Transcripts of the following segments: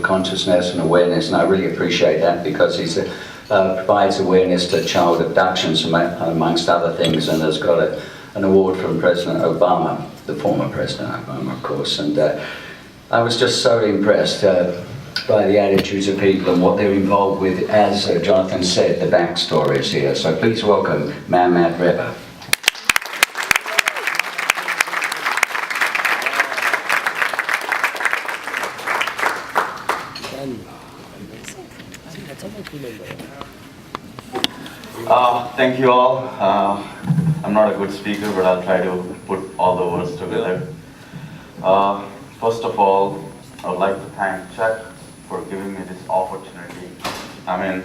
consciousness and awareness, and I really appreciate that because he provides awareness to child abductions amongst other things, and has got an award from President Obama, the former President Obama, of course, and I was just so impressed by the attitudes of people and what they're involved with, as Jonathan said, the backstories here. So please welcome ManmadReva. Thank you all. I'm not a good speaker, but I'll try to put all the words together. First of all, I would like to thank Chuck for giving me this opportunity. I mean,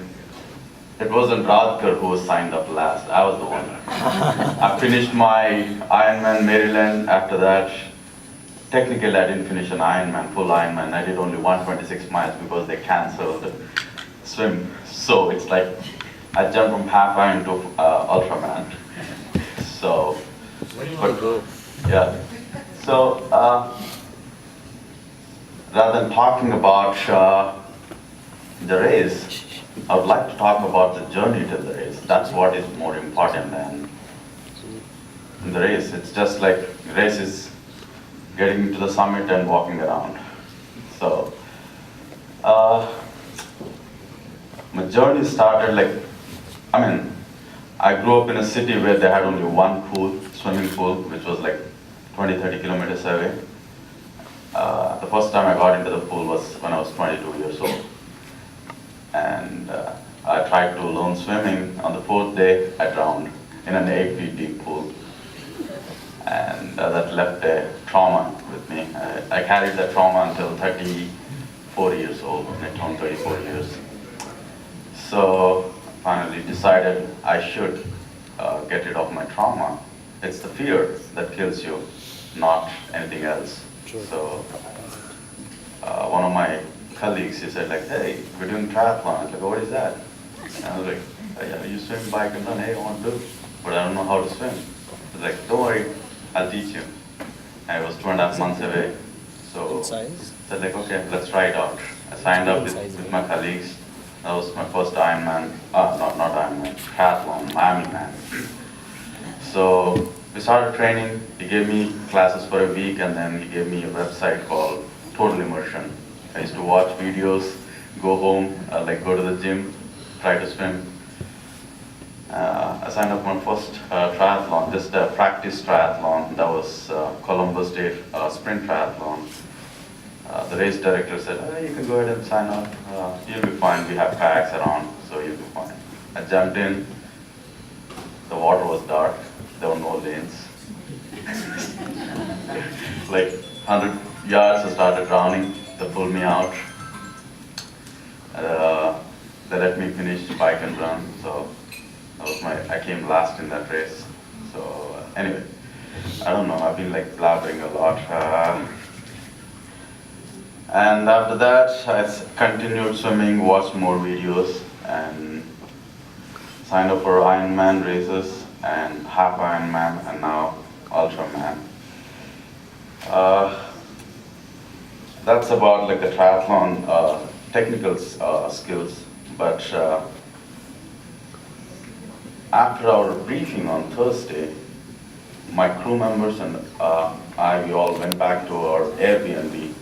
it wasn't Radhkar who was signed up last. I was the one. I finished my Ironman Maryland. After that, technically I didn't finish an Ironman, full Ironman. I did only 126 miles because they canceled the swim. So it's like I jumped from half Iron to Ultraman. So, yeah. So, rather than talking about the race, I would like to talk about the journey to the race. That's what is more important than the race. It's just like race is getting to the summit and walking around. So, my journey started I grew up in a city where they had only one pool, swimming pool, which was like 20-30 kilometers away. The first time I got into the pool was when I was 22 years old. And I tried to learn swimming. On the 4th day, I drowned in an 8 feet deep pool. And that left a trauma with me. I carried that trauma until 34 years old, when I turned 34 years. So finally decided I should get rid of my trauma. It's the fear that kills you, not anything else. Sure. So one of my colleagues, he said like, hey, we're doing triathlon. I was like, what is that? And I was like, yeah, you swim, bike, and run. Hey, I want to do, but I don't know how to swim. He was like, don't worry, I'll teach you. And it was 2.5 months away. So I said like, okay, let's try it out. I signed up with my colleagues. That was my first Ironman, not Ironman, triathlon, Miami Man. So we started training. He gave me classes for a week, and then he gave me a website called Total Immersion. I used to watch videos, go home, go to the gym, try to swim. I signed up for my first triathlon, just a practice triathlon. That was Columbus Day sprint triathlon. The race director said, oh, you can go ahead and sign up. You'll be fine. We have kayaks around, so you'll be fine. I jumped in. The water was dark. There were no lanes. Like 100 yards, I started drowning. They pulled me out. They let me finish bike and run. So that was I came last in that race. So anyway, I don't know. I've been like blabbering a lot. And after that, I continued swimming, watched more videos, and signed up for Ironman races, and half Ironman, and now Ultraman. That's about like the triathlon technical skills, but after our briefing on Thursday, my crew members and we all went back to our Airbnb.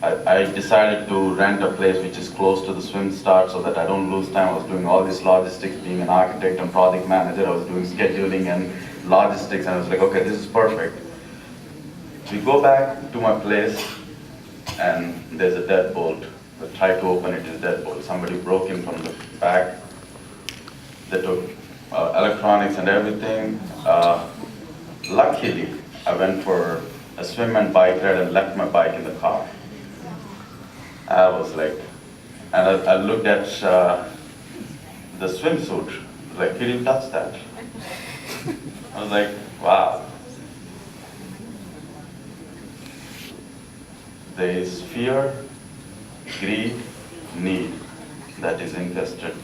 I decided to rent a place which is close to the swim start so that I don't lose time. I was doing all this logistics, being an architect and project manager. I was doing scheduling and logistics, and I was like, okay, this is perfect. We go back to my place, and there's a deadbolt. I tried to open it, it's deadbolt. Somebody broke in from the back. They took electronics and everything. Luckily, I went for a swim and bike ride and left my bike in the car. I was like, and I looked at the swimsuit, like, you didn't touch that. I was like, wow. There is fear, greed, need that has infested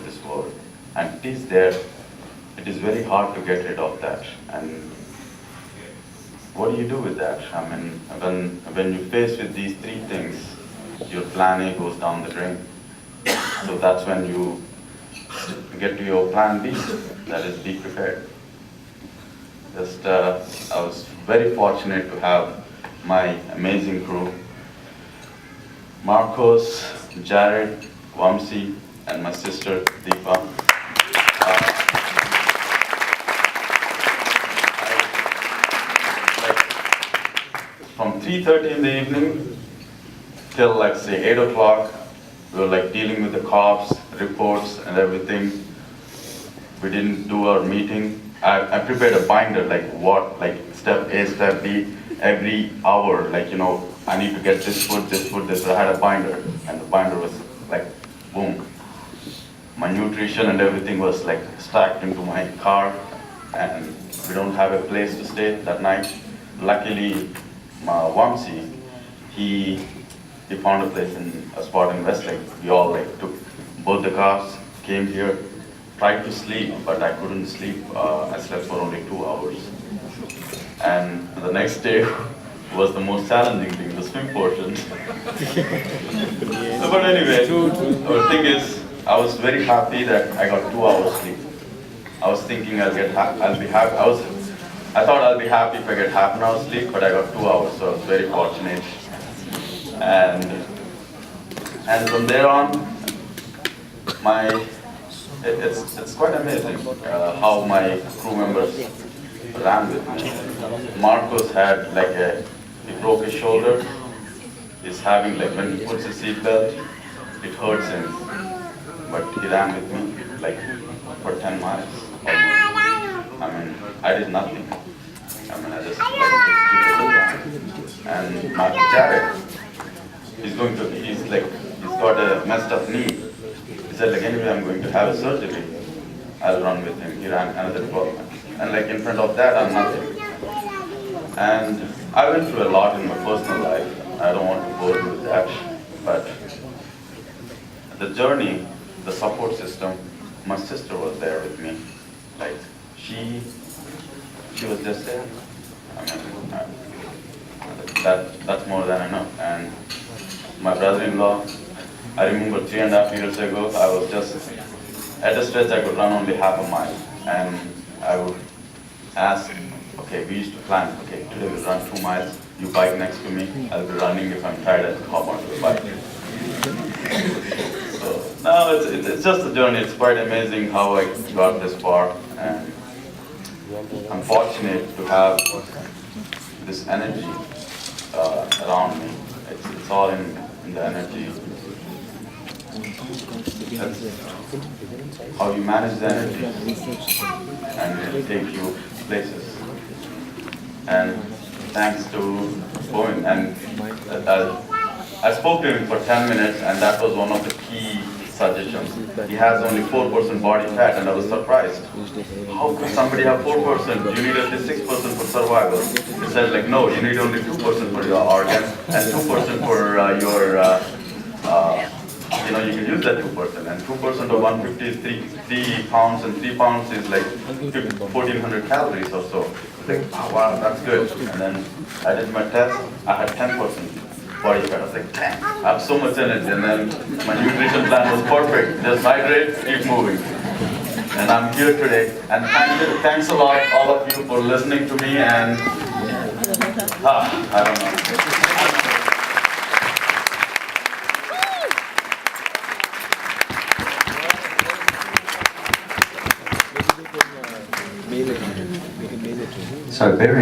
this world. And it is there. It is very hard to get rid of that. And what do you do with that? I mean, when you're faced with these three things, your plan A goes down the drain. So that's when you get to your plan B, that is be prepared. I was very fortunate to have my amazing crew, Marcos, Jared, Vamsi, and my sister Deepa. From 3:30 in the evening till like say 8 o'clock, we were like dealing with the cops, reports and everything. We didn't do our meeting. I prepared a binder, like step A, step B, every hour, I need to get this food, this. I had a binder, and the binder was like, boom. My nutrition and everything was like stacked into my car, and we don't have a place to stay that night. Luckily, Vamsi, he found a place in a spot in Westlake. We all took both the cars, came here, tried to sleep, but I couldn't sleep. I slept for only 2 hours. And the next day was the most challenging thing, the swim portion. But anyway, the thing is, I was very happy that I got 2 hours sleep. I was thinking I'll be happy. I thought I'll be happy if I get half an hour sleep, but I got 2 hours, so I was very fortunate. And from there on, it's quite amazing how my crew members ran with me. Marcos had he broke his shoulder. He's having when he puts his seatbelt, it hurts him. But he ran with me for 10 miles almost. I did nothing. I just and my Jared, he's got a messed up knee. He said anyway I'm going to have a surgery, I'll run with him. He ran another 12 miles. And in front of that I'm nothing. And I went through a lot in my personal life. I don't want to bore you with that. But the journey, the support system, my sister was there with me. She was just there. That's more than enough. And my brother-in-law, I remember 3.5 years ago, I was just at a stretch I could run only half a mile. And I would ask, okay, we used to plan, okay, today we'll run 2 miles, you bike next to me, I'll be running. If I'm tired, I'll hop onto the bike. So now it's just a journey. It's quite amazing how I got this far, and I'm fortunate to have this energy around me. It's all in the energy. That's how you manage the energy, and it take you places. And thanks to Boeing, and I spoke to him for 10 minutes, and that was one of the key suggestions. He has only 4% body fat, and I was surprised. How could somebody have 4%? You need at least 6% for survival. He said no, you need only 2% for your organs, and 2% for you can use that 2%, and 2% of 150 is 3 pounds, and 3 pounds is 1,400 calories or so. Oh, wow, that's good. And then I did my test, I had 10% body fat. I was damn, I have so much energy. And then my nutrition plan was perfect. Just hydrate, keep moving. And I'm here today. And thanks a lot, all of you, for listening to me. And I don't know. So very